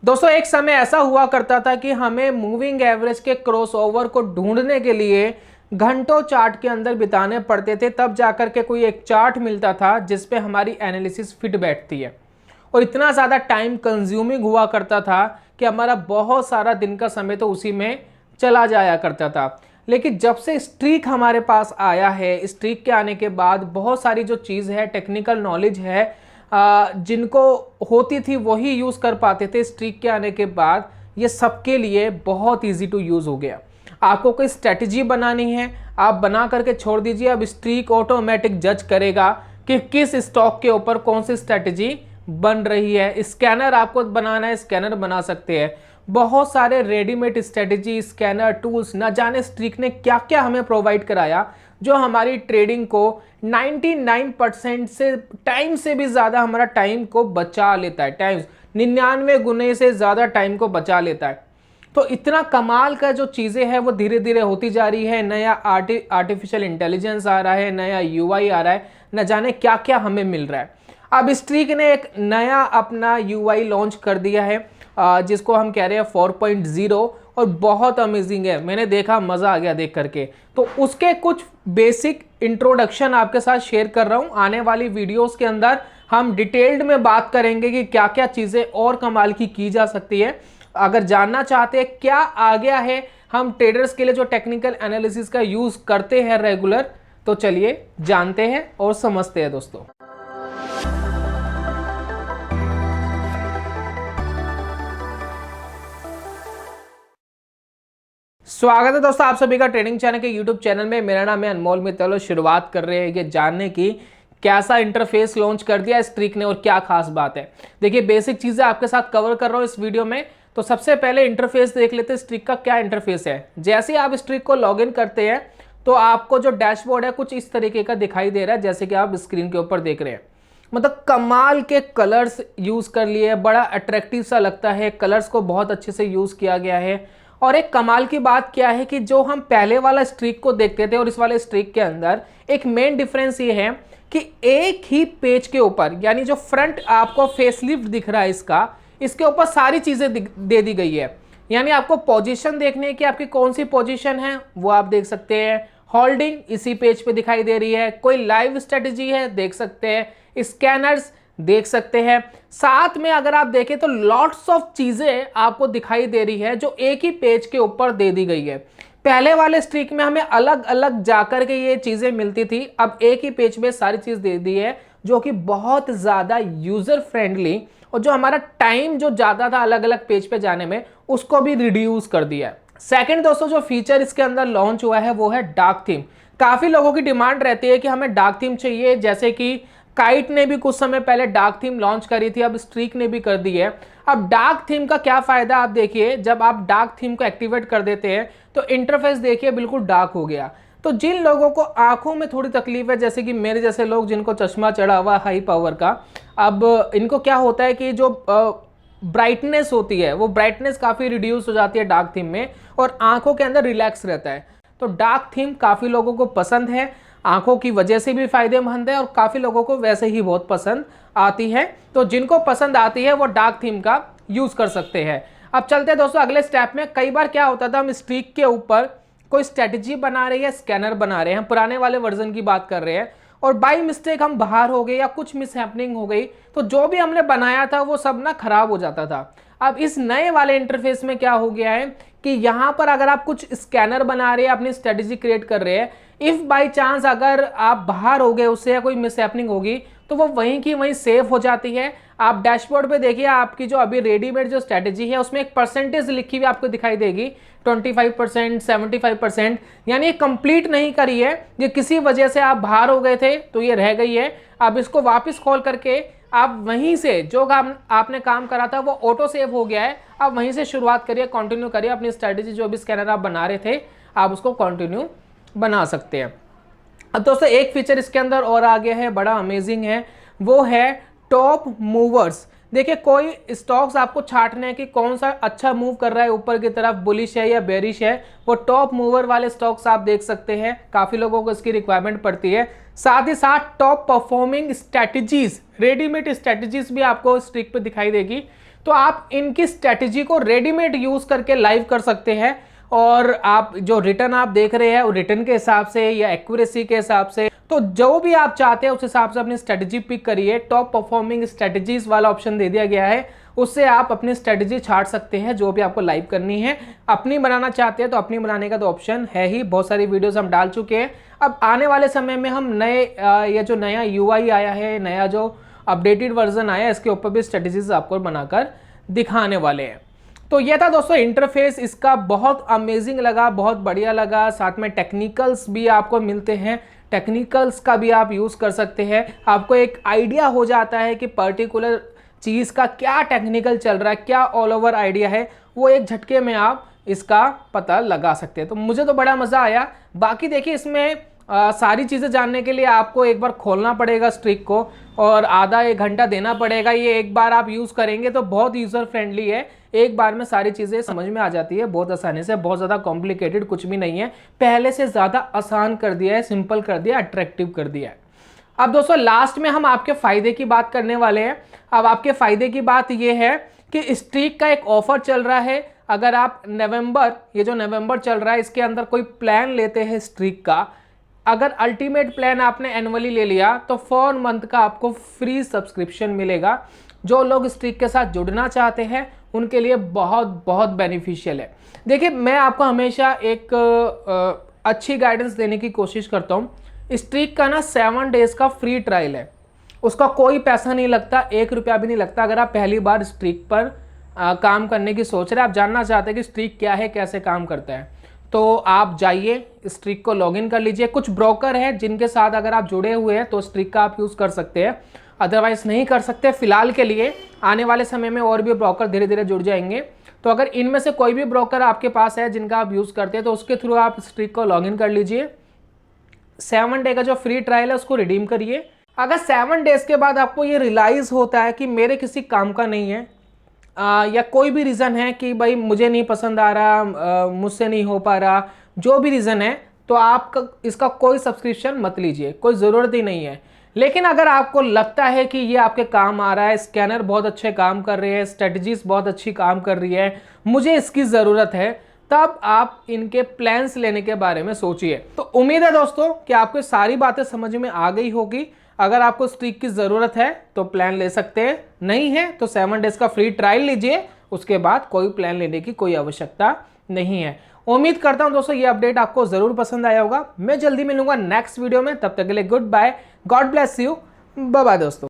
दोस्तों एक समय ऐसा हुआ करता था कि हमें मूविंग एवरेज के क्रॉसओवर को ढूंढने के लिए घंटों चार्ट के अंदर बिताने पड़ते थे, तब जाकर के कोई एक चार्ट मिलता था जिस पे हमारी एनालिसिस फिट बैठती है। और इतना ज़्यादा टाइम कंज्यूमिंग हुआ करता था कि हमारा बहुत सारा दिन का समय तो उसी में चला जाया करता था। लेकिन जब से स्ट्रीक हमारे पास आया है, स्ट्रीक के आने के बाद बहुत सारी जो चीज़ है, टेक्निकल नॉलेज है, जिनको होती थी वही यूज़ कर पाते थे। स्ट्रीक के आने के बाद ये सबके लिए बहुत ईजी टू यूज़ हो गया। आपको कोई स्ट्रेटजी बनानी है, आप बना करके छोड़ दीजिए, अब स्ट्रीक ऑटोमेटिक जज करेगा कि किस स्टॉक के ऊपर कौन सी स्ट्रेटजी बन रही है। स्कैनर आपको बनाना है, स्कैनर बना सकते हैं। बहुत सारे रेडीमेड स्ट्रेटजी, स्कैनर, टूल्स, न जाने स्ट्रीक ने क्या क्या हमें प्रोवाइड कराया, जो हमारी ट्रेडिंग को 99% से टाइम से भी ज़्यादा हमारा टाइम को बचा लेता है। टाइम्स 99 गुने से ज़्यादा टाइम को बचा लेता है। तो इतना कमाल का जो चीज़ें हैं वो धीरे धीरे होती जा रही है। नया आर्टिफिशियल इंटेलिजेंस आ रहा है, नया यूआई आ रहा है, न जाने क्या क्या हमें मिल रहा है। अब स्ट्रीक ने एक नया अपना यूआई लॉन्च कर दिया है, जिसको हम कह रहे हैं 4.0, और बहुत अमेजिंग है। मैंने देखा, मज़ा आ गया देख करके। तो उसके कुछ बेसिक इंट्रोडक्शन आपके साथ शेयर कर रहा हूँ। आने वाली वीडियोस के अंदर हम डिटेल्ड में बात करेंगे कि क्या क्या चीज़ें और कमाल की जा सकती है। अगर जानना चाहते हैं क्या आ गया है हम ट्रेडर्स के लिए जो टेक्निकल एनालिसिस का यूज़ करते हैं रेगुलर, तो चलिए जानते हैं और समझते हैं दोस्तों। स्वागत है दोस्तों आप सभी का ट्रेडिंग चैनल के यूट्यूब चैनल में। मेरा नाम है अनमोल मित्तल। शुरुआत कर रहे हैं ये जानने की कैसा इंटरफेस लॉन्च कर दिया स्ट्रीक ने और क्या खास बात है। देखिए बेसिक चीज़ें आपके साथ कवर कर रहा हूँ इस वीडियो में। तो सबसे पहले इंटरफेस देख लेते हैं स्ट्रीक का क्या इंटरफेस है। जैसे ही आप स्ट्रीक को लॉग इन करते हैं तो आपको जो डैशबोर्ड है कुछ इस तरीके का दिखाई दे रहा है, जैसे कि आप स्क्रीन के ऊपर देख रहे हैं। मतलब कमाल के कलर्स यूज़ कर लिए, बड़ा अट्रैक्टिव सा लगता है, कलर्स को बहुत अच्छे से यूज़ किया गया है। और एक कमाल की बात क्या है कि जो हम पहले वाला स्ट्रीक को देखते थे और इस वाले स्ट्रीक के अंदर एक मेन डिफरेंस ये है कि एक ही पेज के ऊपर, यानी जो फ्रंट आपको फेसलिफ्ट दिख रहा है इसके ऊपर सारी चीज़ें दे दी गई है। यानी आपको पोजीशन देखनी है कि आपकी कौन सी पोजीशन है वो आप देख सकते हैं। होल्डिंग इसी पेज पे दिखाई दे रही है। कोई लाइव स्ट्रेटजी है देख सकते हैं। स्कैनर्स देख सकते हैं। साथ में अगर आप देखें तो लॉट्स ऑफ चीजें आपको दिखाई दे रही है जो एक ही पेज के ऊपर दे दी गई है। पहले वाले स्ट्रीक में हमें अलग अलग जाकर के ये चीजें मिलती थी, अब एक ही पेज में सारी चीज दे दी है, जो कि बहुत ज्यादा यूजर फ्रेंडली और जो हमारा टाइम जो जाता था अलग अलग पेज पे जाने में उसको भी रिड्यूस कर दिया है। सेकंड दोस्तों जो फीचर इसके अंदर लॉन्च हुआ है वो है डार्क थीम। काफी लोगों की डिमांड रहती है कि हमें डार्क थीम चाहिए, जैसे कि काइट ने भी कुछ समय पहले डार्क थीम लॉन्च करी थी, अब स्ट्रीक ने भी कर दी है। अब डार्क थीम का क्या फायदा आप देखिए, जब आप डार्क थीम को एक्टिवेट कर देते हैं तो इंटरफेस देखिए बिल्कुल डार्क हो गया। तो जिन लोगों को आंखों में थोड़ी तकलीफ है, जैसे कि मेरे जैसे लोग जिनको चश्मा चढ़ा हुआ हाई पावर का, अब इनको क्या होता है कि जो ब्राइटनेस होती है वो ब्राइटनेस काफ़ी रिड्यूस हो जाती है डार्क थीम में और आंखों के अंदर रिलैक्स रहता है। तो डार्क थीम काफ़ी लोगों को पसंद है, आंखों की वजह से भी फायदेमंद है और काफ़ी लोगों को वैसे ही बहुत पसंद आती है। तो जिनको पसंद आती है वो डार्क थीम का यूज़ कर सकते हैं। अब चलते हैं दोस्तों अगले स्टेप में। कई बार क्या होता था, हम स्ट्रीक के ऊपर कोई स्ट्रेटजी बना रहे हैं, स्कैनर बना रहे हैं, पुराने वाले वर्जन की बात कर रहे हैं, और बाई मिस्टेक हम बाहर हो गए या कुछ मिस हैपनिंग हो गई तो जो भी हमने बनाया था वो सब ना खराब हो जाता था। अब इस नए वाले इंटरफेस में क्या हो गया है कि यहाँ पर अगर आप कुछ स्कैनर बना रहे हैं, अपनी स्ट्रेटजी क्रिएट कर रहे हैं, इफ़ बाई चांस अगर आप बाहर हो गए उससे या कोई मिस हैपनिंग होगी तो वो वहीं की वहीं सेव हो जाती है। आप डैशबोर्ड पे देखिए, आपकी जो अभी रेडीमेड जो स्ट्रेटजी है उसमें एक परसेंटेज लिखी हुई आपको दिखाई देगी, 25%, 75%, यानी ये कंप्लीट नहीं करी है, ये किसी वजह से आप बाहर हो गए थे तो ये रह गई है। अब इसको वापस कॉल करके आप वहीं से जो काम आपने काम करा था वो ऑटो सेव हो गया है, आप वहीं से शुरुआत करिए, कंटिन्यू करिए अपनी स्ट्रेटजी। जो भी स्कैनर आप बना रहे थे आप उसको कंटिन्यू बना सकते हैं। अब दोस्तों एक फीचर इसके अंदर और आ गया है, बड़ा अमेजिंग है, वो है टॉप मूवर्स। देखिए कोई स्टॉक्स आपको छांटने हैं कि कौन सा अच्छा मूव कर रहा है ऊपर की तरफ, बुलिश है या बेरिश है, वो टॉप मूवर वाले स्टॉक्स आप देख सकते हैं। काफ़ी लोगों को इसकी रिक्वायरमेंट पड़ती है। साथ ही साथ top performing strategies, readymade strategies भी आपको स्ट्रीक पे दिखाई देगी। तो आप इनकी स्ट्रेटेजी को रेडीमेड यूज करके लाइव कर सकते हैं, और आप जो रिटर्न आप देख रहे हैं वो रिटर्न के हिसाब से या एक्यूरेसी के हिसाब से, तो जो भी आप चाहते हैं उस हिसाब से अपनी स्ट्रेटेजी पिक करिए। टॉप परफॉर्मिंग स्ट्रेटेजीज वाला ऑप्शन दे दिया गया है, उससे आप अपनी स्ट्रेटेजी छाट सकते हैं जो भी आपको लाइव करनी है। अपनी बनाना चाहते हैं तो अपनी बनाने का तो ऑप्शन है ही, बहुत सारी वीडियोस हम डाल चुके हैं। अब आने वाले समय में हम नए ये जो नया UI आया है, नया जो अपडेटेड वर्जन आया है, इसके ऊपर भी स्ट्रेटेजीज आपको बनाकर दिखाने वाले हैं। तो ये था दोस्तों इंटरफेस, इसका बहुत अमेजिंग लगा, बहुत बढ़िया लगा। साथ में टेक्निकल्स भी आपको मिलते हैं, टेक्निकल्स का भी आप यूज़ कर सकते हैं। आपको एक आइडिया हो जाता है कि पर्टिकुलर चीज़ का क्या टेक्निकल चल रहा है, क्या ऑल ओवर आइडिया है, वो एक झटके में आप इसका पता लगा सकते हैं। तो मुझे तो बड़ा मज़ा आया। बाकी देखिए इसमें सारी चीज़ें जानने के लिए आपको एक बार खोलना पड़ेगा स्ट्रीक को, और आधा 1 घंटा देना पड़ेगा। ये एक बार आप यूज़ करेंगे तो बहुत यूज़र फ्रेंडली है, एक बार में सारी चीज़ें समझ में आ जाती है बहुत आसानी से, बहुत ज़्यादा कॉम्प्लिकेटेड कुछ भी नहीं है, पहले से ज़्यादा आसान कर दिया है, सिंपल कर दिया, अट्रैक्टिव कर दिया है। अब दोस्तों लास्ट में हम आपके फ़ायदे की बात करने वाले हैं। अब आपके फ़ायदे की बात ये है कि स्ट्रीक का एक ऑफ़र चल रहा है। अगर आप नवंबर, ये जो नवंबर चल रहा है, इसके अंदर कोई प्लान लेते हैं स्ट्रीक का, अगर अल्टीमेट प्लान आपने एनुअली ले लिया तो 4 मंथ का आपको फ्री सब्सक्रिप्शन मिलेगा। जो लोग स्ट्रीक के साथ जुड़ना चाहते हैं उनके लिए बहुत बहुत बेनिफिशियल है। देखिए मैं आपको हमेशा एक अच्छी गाइडेंस देने की कोशिश करता हूँ। स्ट्रीक का ना 7 डेज़ का फ्री ट्रायल है, उसका कोई पैसा नहीं लगता, 1 रुपया भी नहीं लगता। अगर आप पहली बार स्ट्रीक पर काम करने की सोच रहे हैं, आप जानना चाहते हैं कि स्ट्रीक क्या है, कैसे काम करता है, तो आप जाइए स्ट्रीक को लॉगिन कर लीजिए। कुछ ब्रोकर हैं जिनके साथ अगर आप जुड़े हुए हैं तो स्ट्रीक का आप यूज़ कर सकते हैं, अदरवाइज नहीं कर सकते फिलहाल के लिए। आने वाले समय में और भी ब्रोकर धीरे धीरे जुड़ जाएंगे। तो अगर इनमें से कोई भी ब्रोकर आपके पास है जिनका आप यूज़ करते हैं तो उसके थ्रू आप स्ट्रीक को लॉगिन कर लीजिए। 7 डे का जो फ्री ट्रायल है उसको रिडीम करिए। अगर 7 डेज़ के बाद आपको ये रियलाइज़ होता है कि मेरे किसी काम का नहीं है, या कोई भी रीज़न है कि भाई मुझे नहीं पसंद आ रहा, मुझसे नहीं हो पा रहा, जो भी रीज़न है, तो आप इसका कोई सब्सक्रिप्शन मत लीजिए, कोई ज़रूरत ही नहीं है। लेकिन अगर आपको लगता है कि ये आपके काम आ रहा है, स्कैनर बहुत अच्छे काम कर रहे हैं, स्ट्रेटजीज बहुत अच्छी काम कर रही है, मुझे इसकी ज़रूरत है, तब आप इनके प्लान्स लेने के बारे में सोचिए। तो उम्मीद है दोस्तों कि आपको सारी बातें समझ में आ गई होगी। अगर आपको स्ट्रीक की ज़रूरत है तो प्लान ले सकते हैं, नहीं है तो 7 डेज़ का फ्री ट्रायल लीजिए, उसके बाद कोई प्लान लेने की कोई आवश्यकता नहीं है। उम्मीद करता हूं दोस्तों ये अपडेट आपको ज़रूर पसंद आया होगा। मैं जल्दी मिलूंगा नेक्स्ट वीडियो में, तब तक के लिए good bye, God bless you, bye bye दोस्तों।